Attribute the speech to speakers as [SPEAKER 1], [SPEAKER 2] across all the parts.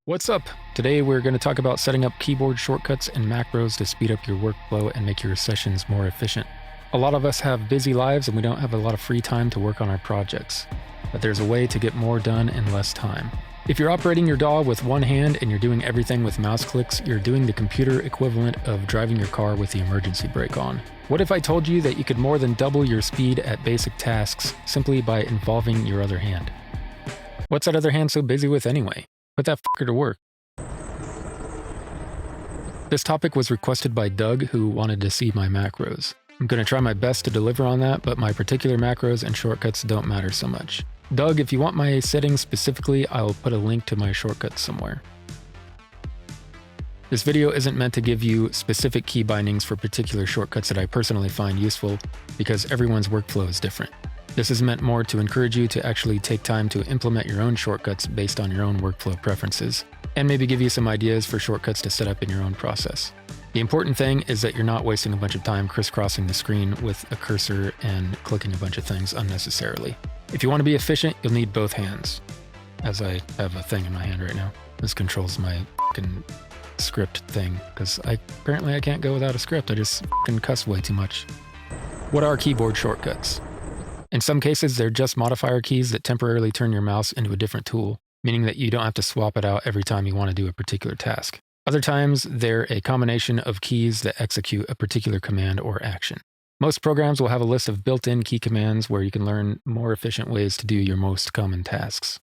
[SPEAKER 1] What's up? Today we're going to talk about setting up keyboard shortcuts and macros to speed up your workflow and make your sessions more efficient. A lot of us have busy lives and we don't have a lot of free time to work on our projects, but there's a way to get more done in less time. If you're operating your DAW with one hand and you're doing everything with mouse clicks, you're doing the computer equivalent of driving your car with the emergency brake on. What if I told you that you could more than double your speed at basic tasks simply by involving your other hand? What's that other hand so busy with anyway? Put that fucker to work. This topic was requested by Doug, who wanted to see my macros. I'm going to try my best to deliver on that, but my particular macros and shortcuts don't matter so much. Doug, if you want my settings specifically, I'll put a link to my shortcuts somewhere. This video isn't meant to give you specific key bindings for particular shortcuts that I personally find useful, because everyone's workflow is different. This is meant more to encourage you to actually take time to implement your own shortcuts based on your own workflow preferences, and maybe give you some ideas for shortcuts to set up in your own process. The important thing is that you're not wasting a bunch of time crisscrossing the screen with a cursor and clicking a bunch of things unnecessarily. If you want to be efficient, you'll need both hands. As I have a thing in my hand right now. This controls my fucking script thing, because apparently I can't go without a script. I just fucking cuss way too much. What are keyboard shortcuts? In some cases, they're just modifier keys that temporarily turn your mouse into a different tool, meaning that you don't have to swap it out every time you want to do a particular task. Other times, they're a combination of keys that execute a particular command or action. Most programs will have a list of built-in key commands where you can learn more efficient ways to do your most common tasks.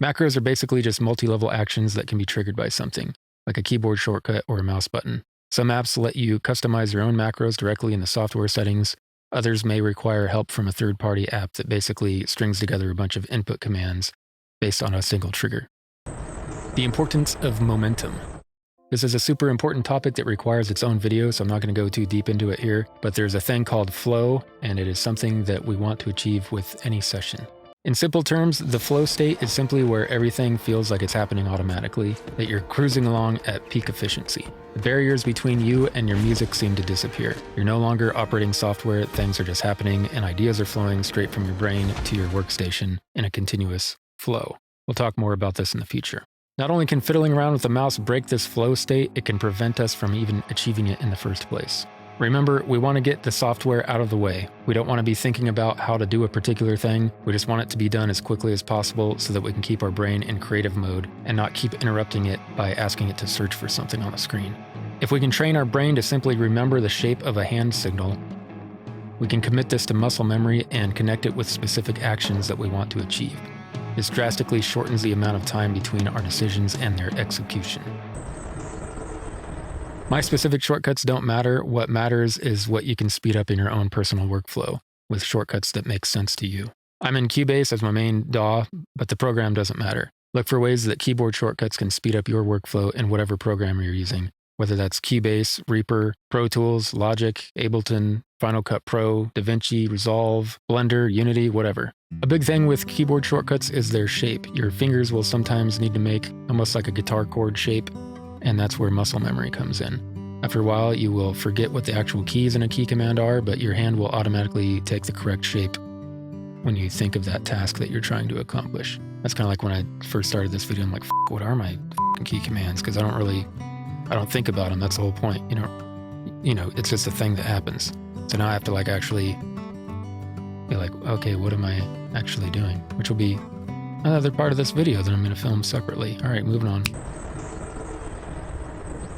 [SPEAKER 1] Macros are basically just multi-level actions that can be triggered by something, like a keyboard shortcut or a mouse button. Some apps let you customize your own macros directly in the software settings. Others may require help from a third-party app that basically strings together a bunch of input commands based on a single trigger. The importance of momentum. This is a super important topic that requires its own video, so I'm not going to go too deep into it here, but there's a thing called flow, and it is something that we want to achieve with any session. In simple terms, the flow state is simply where everything feels like it's happening automatically, that you're cruising along at peak efficiency. The barriers between you and your music seem to disappear. You're no longer operating software, things are just happening, and ideas are flowing straight from your brain to your workstation in a continuous flow. We'll talk more about this in the future. Not only can fiddling around with the mouse break this flow state, it can prevent us from even achieving it in the first place. Remember, we want to get the software out of the way. We don't want to be thinking about how to do a particular thing. We just want it to be done as quickly as possible so that we can keep our brain in creative mode and not keep interrupting it by asking it to search for something on the screen. If we can train our brain to simply remember the shape of a hand signal, we can commit this to muscle memory and connect it with specific actions that we want to achieve. This drastically shortens the amount of time between our decisions and their execution. My specific shortcuts don't matter. What matters is what you can speed up in your own personal workflow with shortcuts that make sense to you. I'm in Cubase as my main DAW, but the program doesn't matter. Look for ways that keyboard shortcuts can speed up your workflow in whatever program you're using, whether that's Cubase, Reaper, Pro Tools, Logic, Ableton, Final Cut Pro, DaVinci, Resolve, Blender, Unity, whatever. A big thing with keyboard shortcuts is their shape. Your fingers will sometimes need to make almost like a guitar chord shape, and that's where muscle memory comes in. After a while, you will forget what the actual keys in a key command are, but your hand will automatically take the correct shape when you think of that task that you're trying to accomplish. That's kind of like when I first started this video, I'm like, what are my key commands? Because I don't think about them. That's the whole point. You know, it's just a thing that happens. So now I have to actually be like, okay, what am I actually doing? Which will be another part of this video that I'm going to film separately. All right, moving on.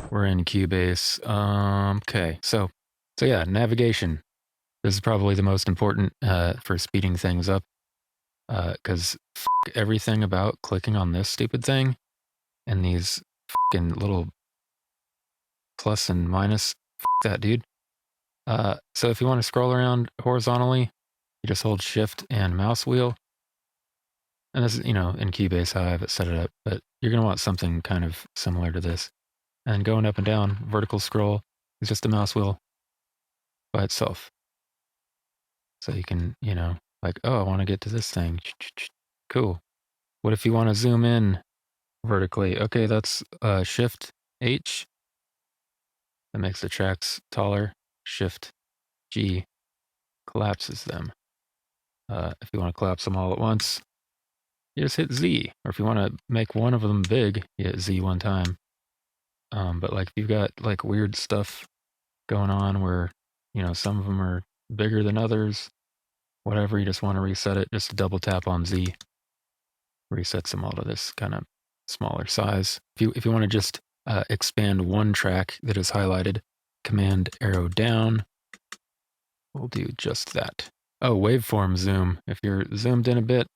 [SPEAKER 1] We're in Cubase. Okay, so yeah, navigation. This is probably the most important for speeding things up, because everything about clicking on this stupid thing and these fucking little plus and minus. That, dude. So if you want to scroll around horizontally, you just hold Shift and mouse wheel. And this is, in Cubase how I have it set it up, but you're going to want something kind of similar to this. And going up and down, vertical scroll is just a mouse wheel by itself. So you can, oh, I want to get to this thing. Cool. What if you want to zoom in vertically? Okay, that's Shift H. That makes the tracks taller. Shift G collapses them. If you want to collapse them all at once, you just hit Z. Or if you want to make one of them big, you hit Z one time. But like if you've got like weird stuff going on where, some of them are bigger than others, whatever, you just want to reset it, just double tap on Z. Resets them all to this kind of smaller size. If you want to just expand one track that is highlighted, Command arrow down. We'll do just that. Oh, Waveform Zoom. If you're zoomed in a bit,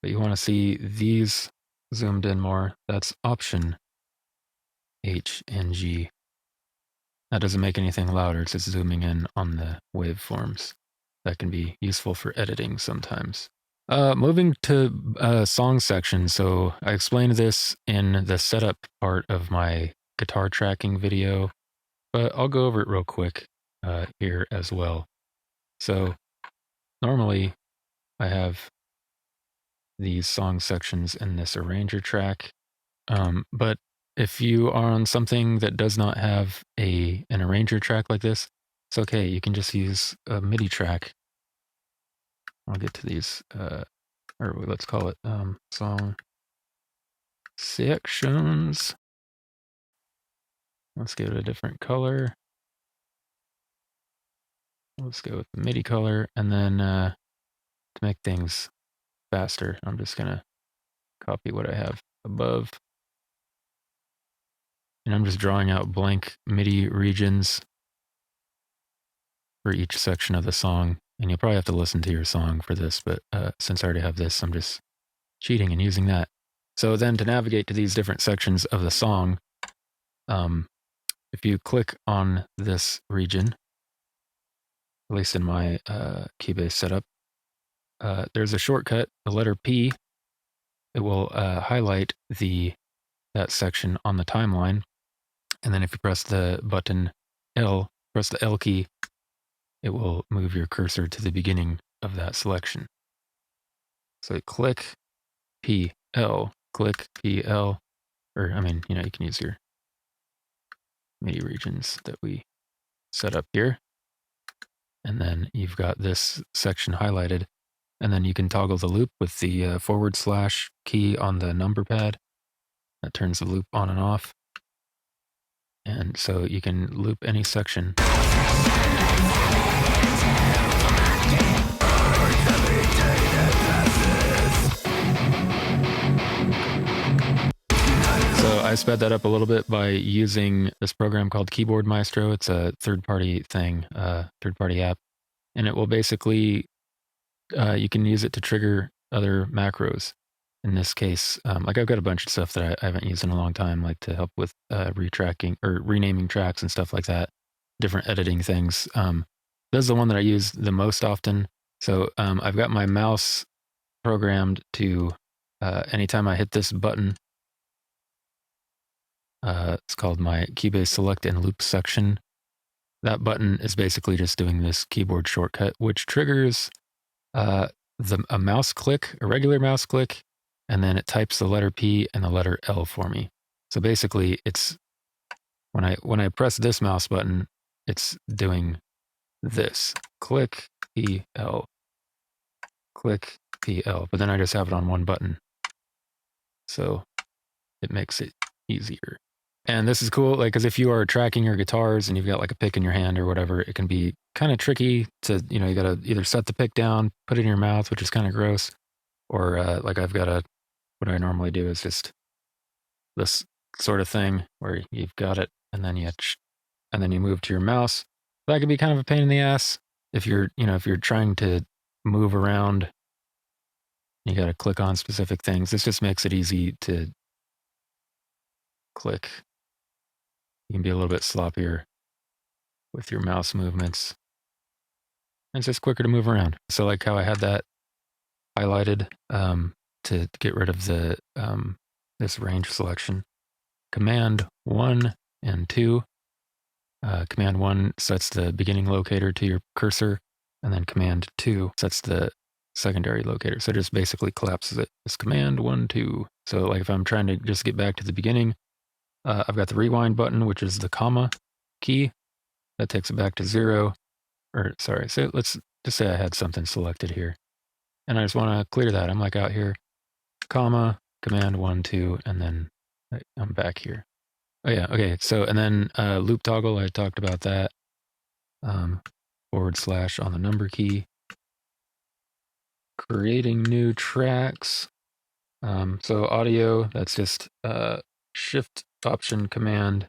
[SPEAKER 1] but you want to see these zoomed in more, that's Option H and G. That doesn't make anything louder, it's just zooming in on the waveforms. That can be useful for editing sometimes. Moving to song section. So I explained this in the setup part of my guitar tracking video, but I'll go over it real quick here as well. So normally I have these song sections in this arranger track, but if you are on something that does not have an arranger track like this, it's okay. You can just use a MIDI track. I'll get to these, or let's call it song sections. Let's give it a different color. Let's go with the MIDI color. And then to make things faster, I'm just going to copy what I have above. And I'm just drawing out blank MIDI regions for each section of the song. And you'll probably have to listen to your song for this, but since I already have this, I'm just cheating and using that. So then to navigate to these different sections of the song, if you click on this region, at least in my Cubase setup, there's a shortcut, the letter P. It will highlight that section on the timeline. And then if you press the button L, press the L key, it will move your cursor to the beginning of that selection. So click PL, click PL, or I mean, you can use your MIDI regions that we set up here. And then you've got this section highlighted. And then you can toggle the loop with the / key on the number pad. That turns the loop on and off. And so you can loop any section. So I sped that up a little bit by using this program called Keyboard Maestro. It's a third-party thing, third-party app. And it will basically, you can use it to trigger other macros. In this case, like I've got a bunch of stuff that I haven't used in a long time, like to help with retracking or renaming tracks and stuff like that, different editing things. This is the one that I use the most often. So I've got my mouse programmed to, anytime I hit this button, it's called my Cubase Select and Loop section. That button is basically just doing this keyboard shortcut, which triggers a mouse click, a regular mouse click, and then it types the letter P and the letter L for me. So basically, it's when I press this mouse button, it's doing this: click PL, click PL. But then I just have it on one button, so it makes it easier. And this is cool, like, because if you are tracking your guitars and you've got like a pick in your hand or whatever, it can be kind of tricky to, you got to either set the pick down, put it in your mouth, which is kind of gross, or like what I normally do is just this sort of thing where you've got it and then you move to your mouse. That can be kind of a pain in the ass if you're trying to move around. You got to click on specific things. This just makes it easy to click. You can be a little bit sloppier with your mouse movements. And it's just quicker to move around. So like how I had that highlighted to get rid of the this range selection. Command 1 and 2. Command 1 sets the beginning locator to your cursor, and then Command 2 sets the secondary locator. So it just basically collapses it. It's Command 1, 2. So like if I'm trying to just get back to the beginning, I've got the rewind button, which is the comma key. That takes it back to 0. Or sorry, so let's just say I had something selected here. and I just want to clear that. I'm like out here, comma, command 1, 2, and then I'm back here. Oh yeah, okay. So, and then loop toggle, I talked about that. / on the number key. Creating new tracks. So audio, that's just Shift Option Command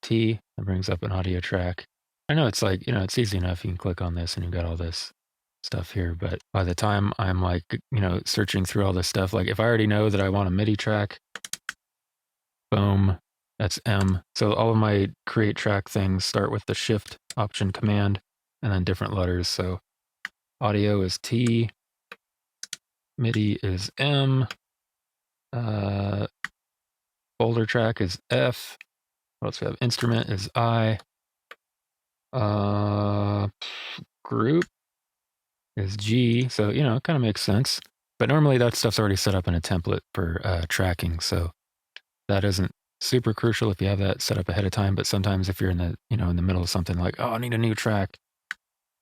[SPEAKER 1] T. That brings up an audio track. I know it's like, it's easy enough. You can click on this and you've got all this stuff here. But by the time I'm like, searching through all this stuff, like if I already know that I want a MIDI track, boom, that's M. So all of my create track things start with the Shift Option Command and then different letters. So audio is T, MIDI is M, folder track is F. What else we have? Instrument is I. Group is G. So, it kind of makes sense. But normally that stuff's already set up in a template for tracking. So that isn't super crucial if you have that set up ahead of time. But sometimes if you're in the, in the middle of something like, oh, I need a new track.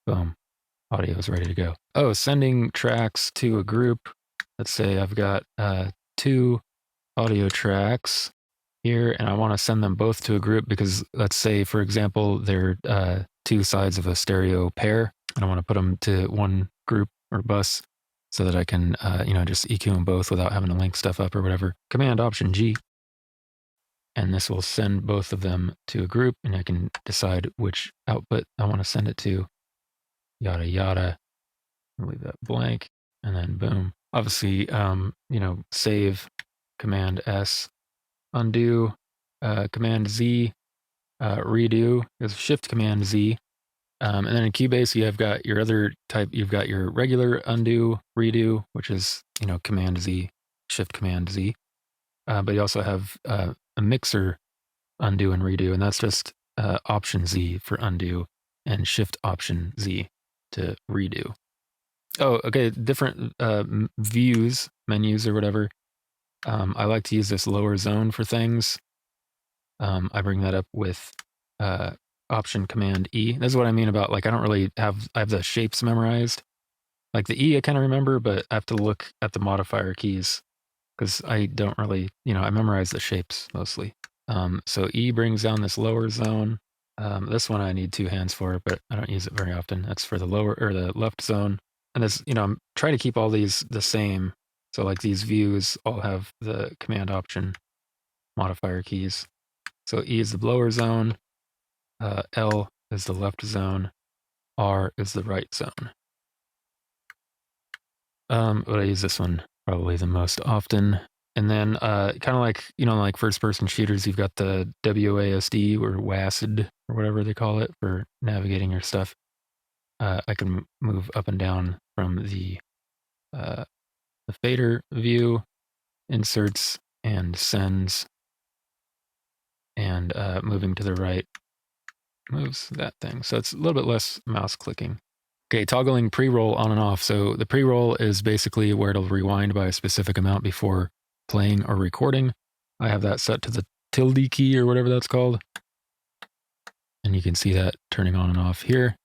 [SPEAKER 1] Boom. Audio is ready to go. Oh, sending tracks to a group. Let's say I've got 2 audio tracks here, and I want to send them both to a group because let's say, for example, they're 2 sides of a stereo pair, and I want to put them to one group or bus so that I can, just EQ them both without having to link stuff up or whatever. Command Option G, and this will send both of them to a group, and I can decide which output I want to send it to. Yada yada. I'll leave that blank, and then boom. Obviously, save, Command S, undo, Command Z, redo is Shift Command Z. And then in Cubase, you've got your other type. You've got your regular undo, redo, which is Command Z, Shift Command Z. But you also have a mixer undo and redo, and that's just Option Z for undo and Shift Option Z to redo. Oh, okay. Different views, menus, or whatever. I like to use this lower zone for things. I bring that up with Option Command E. This is what I mean about, like, I don't really I have the shapes memorized. Like the E I kind of remember, but I have to look at the modifier keys because I don't really, I memorize the shapes mostly. So E brings down this lower zone. This one I need 2 hands for, but I don't use it very often. That's for the lower or the left zone. And this, I'm trying to keep all these the same. So like these views all have the Command Option modifier keys. So E is the lower zone, L is the left zone, R is the right zone. But I use this one probably the most often. And then kind of like, like first-person shooters, you've got the WASD or WASD or whatever they call it for navigating your stuff. I can move up and down from the fader view, inserts and sends, and moving to the right moves that thing. So it's a little bit less mouse clicking. Okay, toggling pre-roll on and off. So the pre-roll is basically where it'll rewind by a specific amount before playing or recording. I have that set to the tilde key or whatever that's called. And you can see that turning on and off here.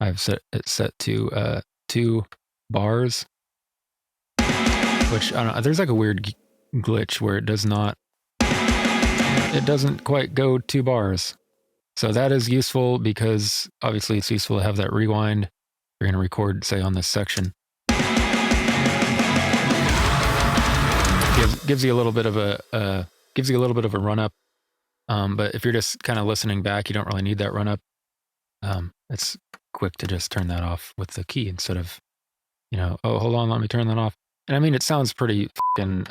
[SPEAKER 1] I've set it set to 2 bars, which I don't know, there's like a weird glitch where it doesn't quite go 2 bars. So that is useful because obviously it's useful to have that rewind. You're going to record, say, on this section. Gives you a little bit of a run up. But if you're just kind of listening back, you don't really need that run up. It's quick to just turn that off with the key instead of, oh, hold on, let me turn that off. And I mean, it sounds pretty fucking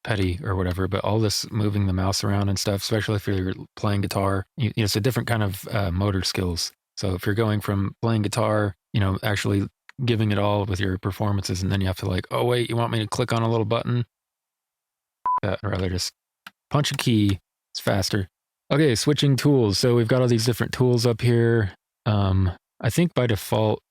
[SPEAKER 1] petty or whatever, but all this moving the mouse around and stuff, especially if you're playing guitar, it's a different kind of motor skills. So if you're going from playing guitar, actually giving it all with your performances, and then you have to like, oh wait, you want me to click on a little button? I'd rather just punch a key. It's faster. Okay, switching tools. So we've got all these different tools up here. I think by default,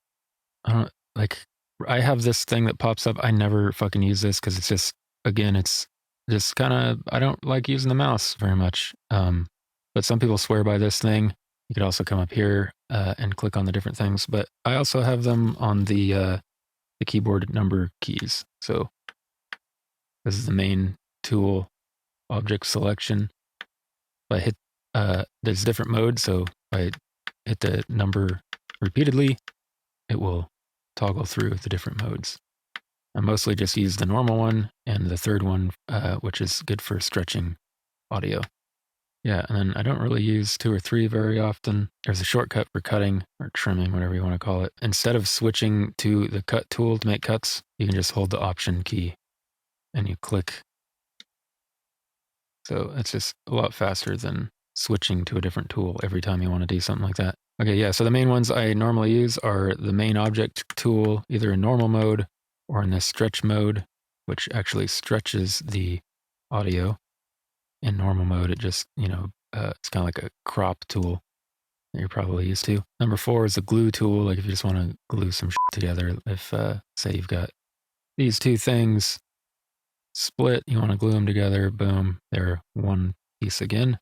[SPEAKER 1] I have this thing that pops up. I never fucking use this because it's just, again, it's just kind of, I don't like using the mouse very much. But some people swear by this thing. You could also come up here and click on the different things. But I also have them on the the keyboard number keys. So this is the main tool, object selection. If I hit, there's different modes. So if I hit the number repeatedly, it will toggle through the different modes. I mostly just use the normal one and the third one, which is good for stretching audio. Yeah, and then I don't really use 2 or 3 very often. There's a shortcut for cutting or trimming, whatever you want to call it. Instead of switching to the cut tool to make cuts, you can just hold the Option key and you click. So it's just a lot faster than switching to a different tool every time you want to do something like that. Okay, yeah, so the main ones I normally use are the main object tool, either in normal mode or in the stretch mode, which actually stretches the audio. In normal mode, it just, it's kind of like a crop tool that you're probably used to. Number 4 is the glue tool. Like if you just want to glue some shit together, if say you've got these two things split, you want to glue them together, boom, they're one piece again.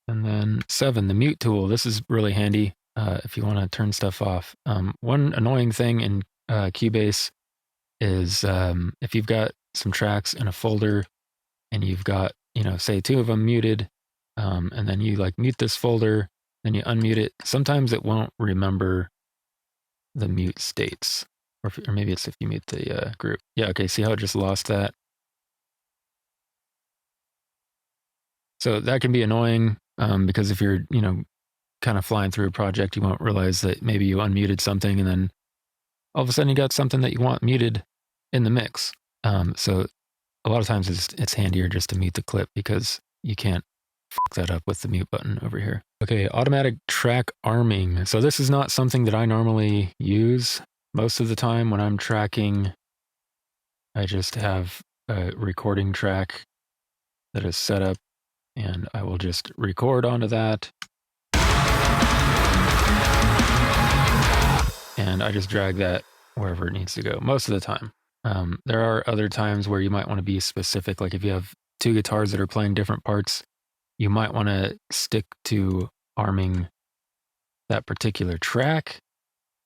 [SPEAKER 1] And then 7, the mute tool. This is really handy if you want to turn stuff off. One annoying thing in Cubase is if you've got some tracks in a folder and you've got, say 2 of them muted, and then you like mute this folder, then you unmute it. Sometimes it won't remember the mute states, or maybe it's if you mute the group. Yeah, okay, see how it just lost that? So that can be annoying because if you're, kind of flying through a project, you won't realize that maybe you unmuted something and then all of a sudden you got something that you want muted in the mix. So a lot of times it's handier just to mute the clip because you can't fuck that up with the mute button over here. Okay, automatic track arming. So this is not something that I normally use. Most of the time when I'm tracking, I just have a recording track that is set up and I will just record onto that. And I just drag that wherever it needs to go most of the time. There are other times where you might want to be specific, like if you have 2 guitars that are playing different parts, you might want to stick to arming that particular track.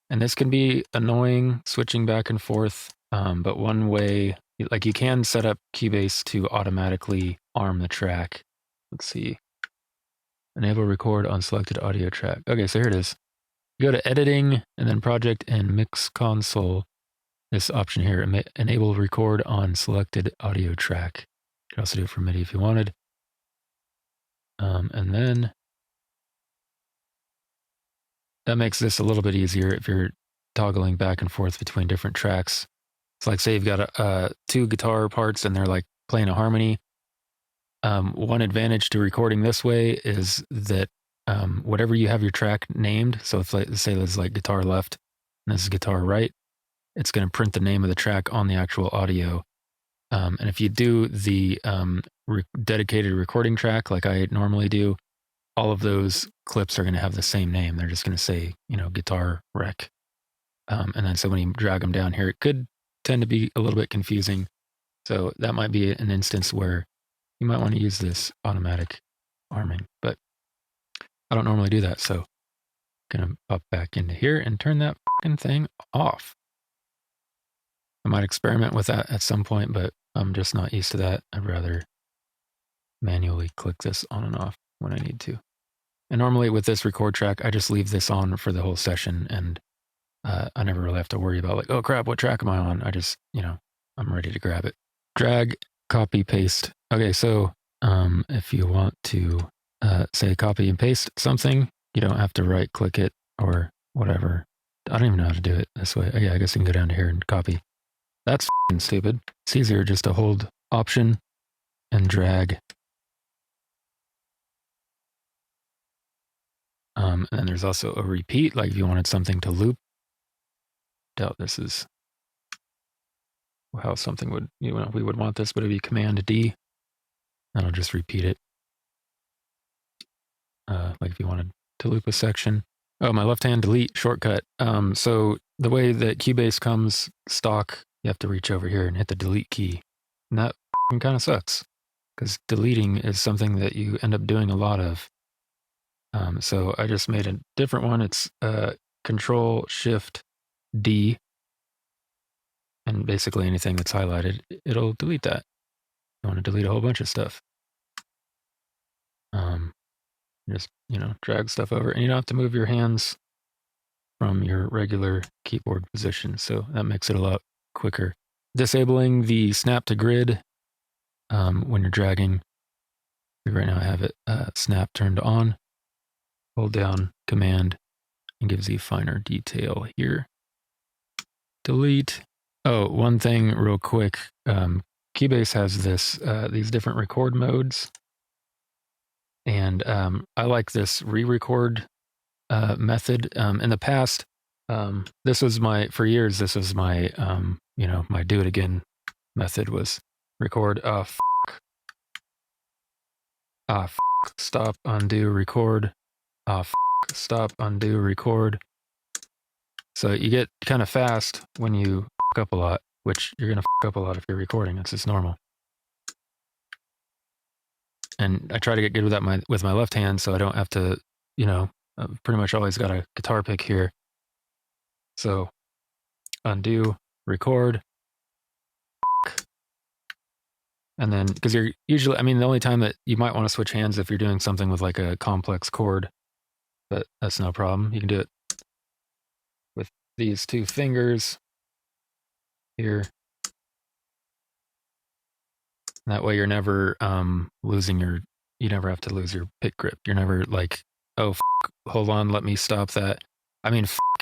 [SPEAKER 1] And this can be annoying, switching back and forth. But one way, like you can set up Cubase to automatically arm the track. Let's see. Enable record on selected audio track. Okay, so here it is. You go to editing and then project and mix console. This option here, enable record on selected audio track. You can also do it for MIDI if you wanted. And then that makes this a little bit easier if you're toggling back and forth between different tracks. It's like, say you've got 2 guitar parts and they're like playing a harmony. One advantage to recording this way is that whatever you have your track named, so if let's say there's like guitar left and this is guitar right, it's going to print the name of the track on the actual audio. And if you do the dedicated recording track like I normally do, all of those clips are going to have the same name. They're just going to say, guitar rec. And then so when you drag them down here, it could tend to be a little bit confusing. So that might be an instance where you might want to use this automatic arming, but I don't normally do that. So I'm going to pop back into here and turn that fucking thing off. I might experiment with that at some point, but I'm just not used to that. I'd rather manually click this on and off when I need to. And normally with this record track, I just leave this on for the whole session and I never really have to worry about like, oh crap, what track am I on? I just, I'm ready to grab it. Drag, copy, paste. Okay, so if you want to say copy and paste something, you don't have to right click it or whatever. I don't even know how to do it this way. Oh, yeah, I guess you can go down to here and copy. That's f***ing stupid. It's easier just to hold Option and drag. And then there's also a repeat, like if you wanted something to loop. Doubt this is how something would, we would want this, but it'd be Command D. That'll just repeat it. Like if you wanted to loop a section. Oh, my left-hand delete shortcut. So the way that Cubase comes stock, you have to reach over here and hit the delete key. And that kind of sucks because deleting is something that you end up doing a lot of. So I just made a different one. It's Control Shift D. And basically anything that's highlighted, it'll delete that. You want to delete a whole bunch of stuff. Just, drag stuff over, and you don't have to move your hands from your regular keyboard position. So that makes it a lot quicker. Disabling the snap to grid when you're dragging. Right now I have it snap turned on. Hold down Command and gives you finer detail here. Delete. Oh, one thing real quick. Cubase has these different record modes. And I like this re-record method. In the past, for years, this was my, my do it again method was record, stop, undo, record, stop, undo, record. So you get kind of fast when you fuck up a lot, which you're going to fuck up a lot if you're recording. It's just normal. And I try to get good with that with my left hand, so I don't have to, I've pretty much always got a guitar pick here. So undo, record, and then, because you're usually, the only time that you might want to switch hands if you're doing something with like a complex chord, but that's no problem. You can do it with these two fingers here. That way you're never you never have to lose your pick grip. You're never like, oh, hold on, let me stop that.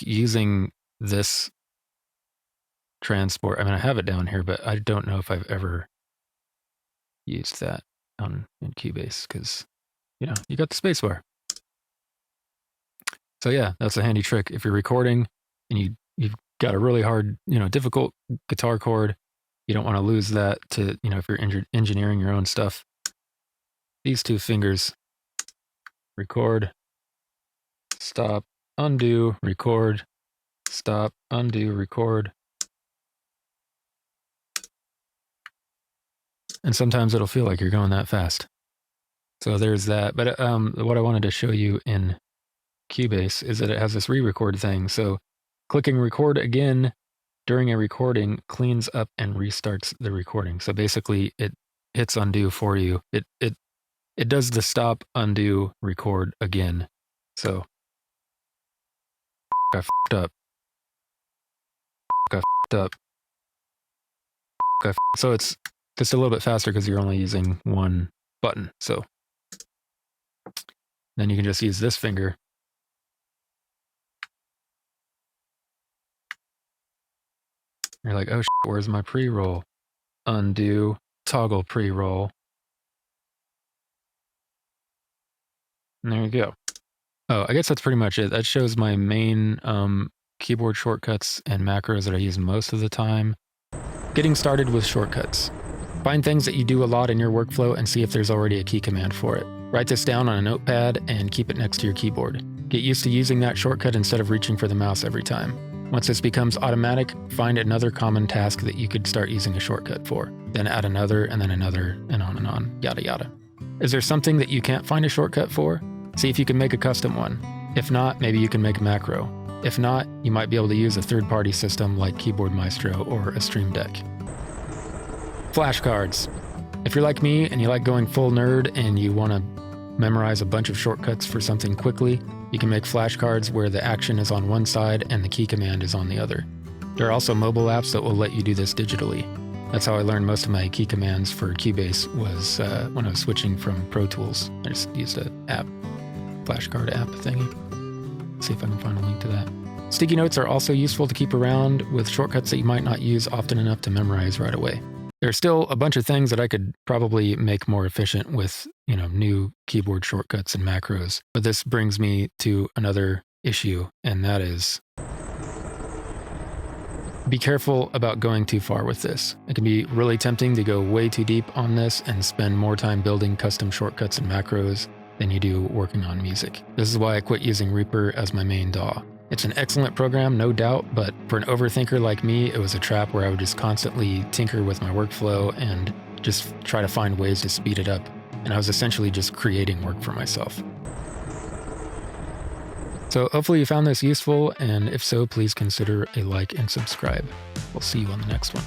[SPEAKER 1] Using this transport. I have it down here, but I don't know if I've ever used that in Cubase because, you got the spacebar. So yeah, that's a handy trick. If you're recording and you've got a really hard, difficult guitar chord, you don't want to lose that to, if you're engineering your own stuff. These two fingers, record, stop, undo, record, stop, undo, record. And sometimes it'll feel like you're going that fast. So there's that. But what I wanted to show you in Cubase is that it has this re-record thing. So clicking record again during a recording cleans up and restarts the recording. So basically it hits undo for you. It does the stop, undo, record again. So I fucked up. So it's just a little bit faster because you're only using one button. So then you can just use this finger. You're like, oh shit, where's my pre-roll? Undo, toggle pre-roll. And there you go. Oh, I guess that's pretty much it. That shows my main keyboard shortcuts and macros that I use most of the time. Getting started with shortcuts. Find things that you do a lot in your workflow and see if there's already a key command for it. Write this down on a notepad and keep it next to your keyboard. Get used to using that shortcut instead of reaching for the mouse every time. Once this becomes automatic, find another common task that you could start using a shortcut for. Then add another, and then another, and on, yada yada. Is there something that you can't find a shortcut for? See if you can make a custom one. If not, maybe you can make a macro. If not, you might be able to use a third-party system like Keyboard Maestro or a Stream Deck. Flashcards. If you're like me and you like going full nerd and you want to memorize a bunch of shortcuts for something quickly, you can make flashcards where the action is on one side and the key command is on the other. There are also mobile apps that will let you do this digitally. That's how I learned most of my key commands for Cubase was when I was switching from Pro Tools. I just used an app, Flashcard App thingy. Let's see if I can find a link to that. Sticky notes are also useful to keep around with shortcuts that you might not use often enough to memorize right away. There's still a bunch of things that I could probably make more efficient with, new keyboard shortcuts and macros. But this brings me to another issue, and that is be careful about going too far with this. It can be really tempting to go way too deep on this and spend more time building custom shortcuts and macros than you do working on music. This is why I quit using Reaper as my main DAW. It's an excellent program, no doubt, but for an overthinker like me, it was a trap where I would just constantly tinker with my workflow and just try to find ways to speed it up. And I was essentially just creating work for myself. So hopefully you found this useful, and if so, please consider a like and subscribe. We'll see you on the next one.